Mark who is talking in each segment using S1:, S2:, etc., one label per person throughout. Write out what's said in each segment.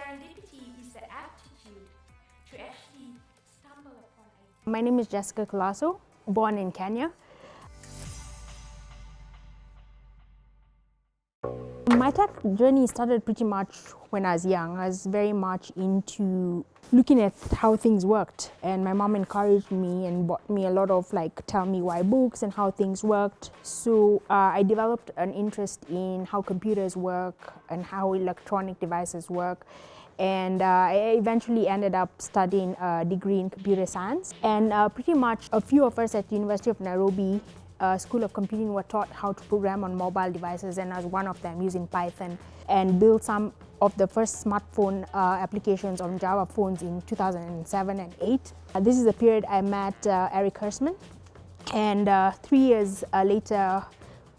S1: Serendipity is the aptitude to actually stumble upon ideas.
S2: My name is Jessica Colaco, born in Kenya. My tech journey started pretty much when I was young. I was very much into looking at how things worked, and my mom encouraged me and bought me a lot of tell me why books and how things worked. So I developed an interest in how computers work and how electronic devices work. And I eventually ended up studying a degree in computer science. And pretty much a few of us at the University of Nairobi School of Computing were taught how to program on mobile devices, and I was one of them using Python and built some of the first smartphone applications on Java phones in 2007 and 8. This is the period I met Eric Hersman, and 3 years later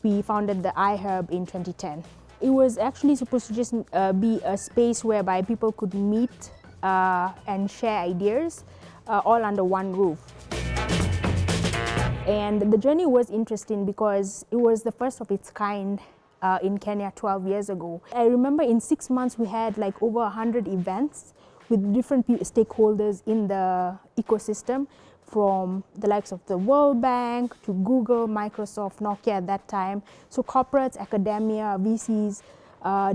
S2: we founded the iHub in 2010. It was actually supposed to just be a space whereby people could meet and share ideas all under one roof. And the journey was interesting because it was the first of its kind in Kenya 12 years ago. I remember in 6 months we had over 100 events with different stakeholders in the ecosystem, from the likes of the World Bank to Google, Microsoft, Nokia at that time. So corporates, academia, VCs,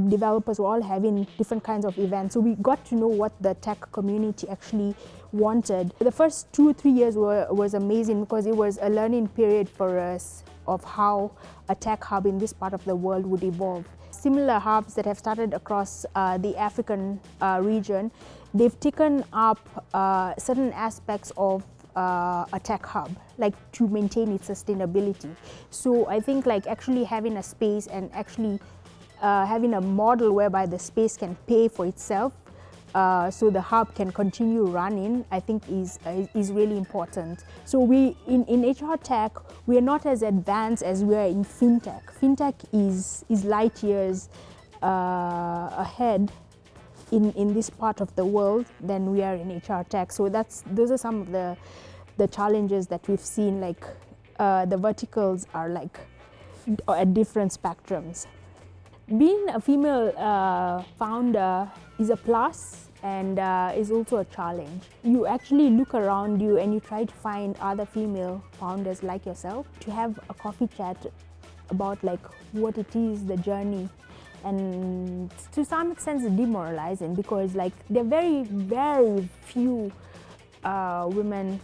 S2: developers were all having different kinds of events. So we got to know what the tech community actually wanted. The first 2-3 years was amazing because it was a learning period for us of how a tech hub in this part of the world would evolve. Similar hubs that have started across the African region, they've taken up certain aspects of a tech hub, to maintain its sustainability. So I think actually having a space and actually having a model whereby the space can pay for itself, so the hub can continue running, I think is really important. So we in HR tech, we are not as advanced as we are in fintech. Fintech is light years ahead in this part of the world than we are in HR tech. So those are some of the challenges that we've seen. The verticals are at different spectrums. Being a female founder is a plus and is also a challenge. You actually look around you and you try to find other female founders like yourself to have a coffee chat about what it is, the journey. And to some extent it's demoralizing because there are very, very few women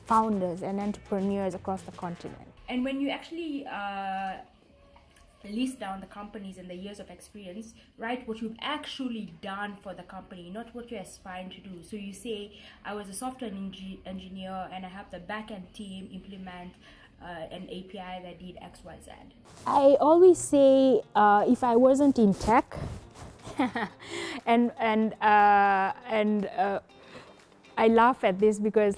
S2: founders and entrepreneurs across the continent.
S1: And when you actually list down the companies and the years of experience, write what you've actually done for the company, not what you're aspiring to do. So you say, I was a software engineer and I helped the back-end team implement an API that did XYZ.
S2: I always say if I wasn't in tech, and I laugh at this because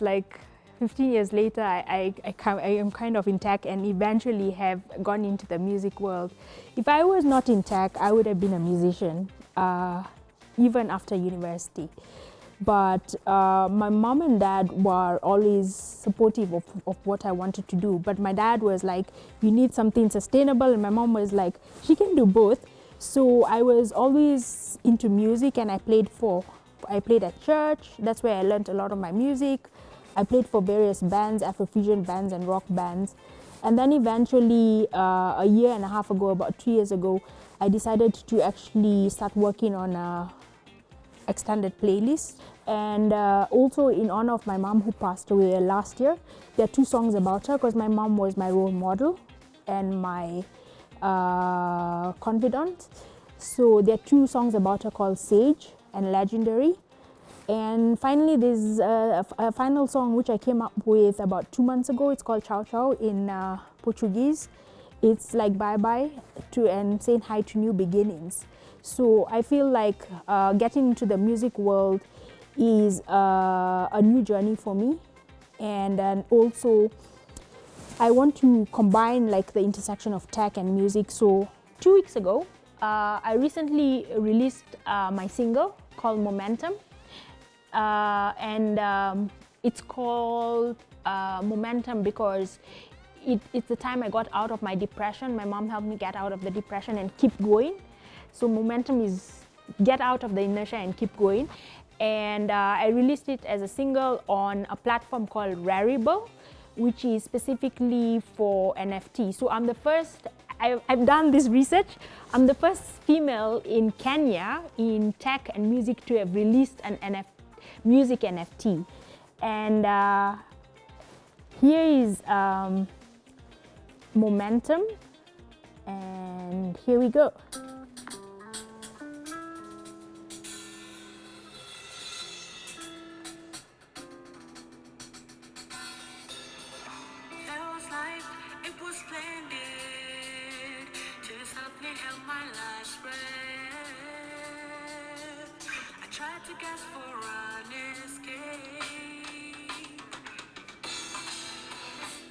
S2: 15 years later, I am kind of in tech and eventually have gone into the music world. If I was not in tech, I would have been a musician, even after university. But my mom and dad were always supportive of what I wanted to do. But my dad was like, you need something sustainable. And my mom was like, she can do both. So I was always into music and I played at church. That's where I learned a lot of my music. I played for various bands, Afrofusion bands and rock bands. And then eventually, a year and a half ago, about 2 years ago, I decided to actually start working on a extended playlist. And also in honor of my mom who passed away last year, there are 2 songs about her because my mom was my role model and my confidant. So there are 2 songs about her called Sage and Legendary. And finally, there's a final song which I came up with about 2 months ago. It's called Ciao Ciao in Portuguese. It's bye-bye and saying hi to new beginnings. So I feel getting into the music world is a new journey for me. And then also, I want to combine the intersection of tech and music. So 2 weeks ago, I recently released my single called Momentum. It's called Momentum because it's the time I got out of my depression. My mom helped me get out of the depression and keep going. So Momentum is get out of the inertia and keep going. And I released it as a single on a platform called Rarible, which is specifically for NFT. So I'm the first, I've done this research, I'm the first female in Kenya in tech and music to have released an music NFT. And here is Momentum, and here we go.
S1: It was splendid till something held my last breath. I tried to gasp for an escape.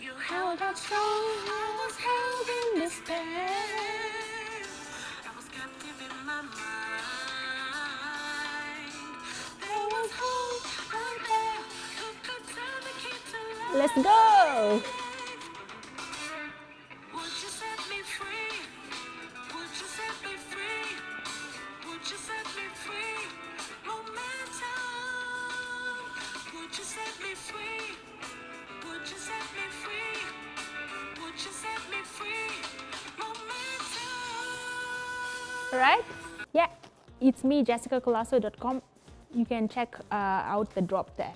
S1: You held out strong, I was held in despair. I was captive in my mind. There was hope out there who could turn the key to life.
S2: Let's go! Right? Yeah, it's me, jessicacolasso.com. You can check out the drop there.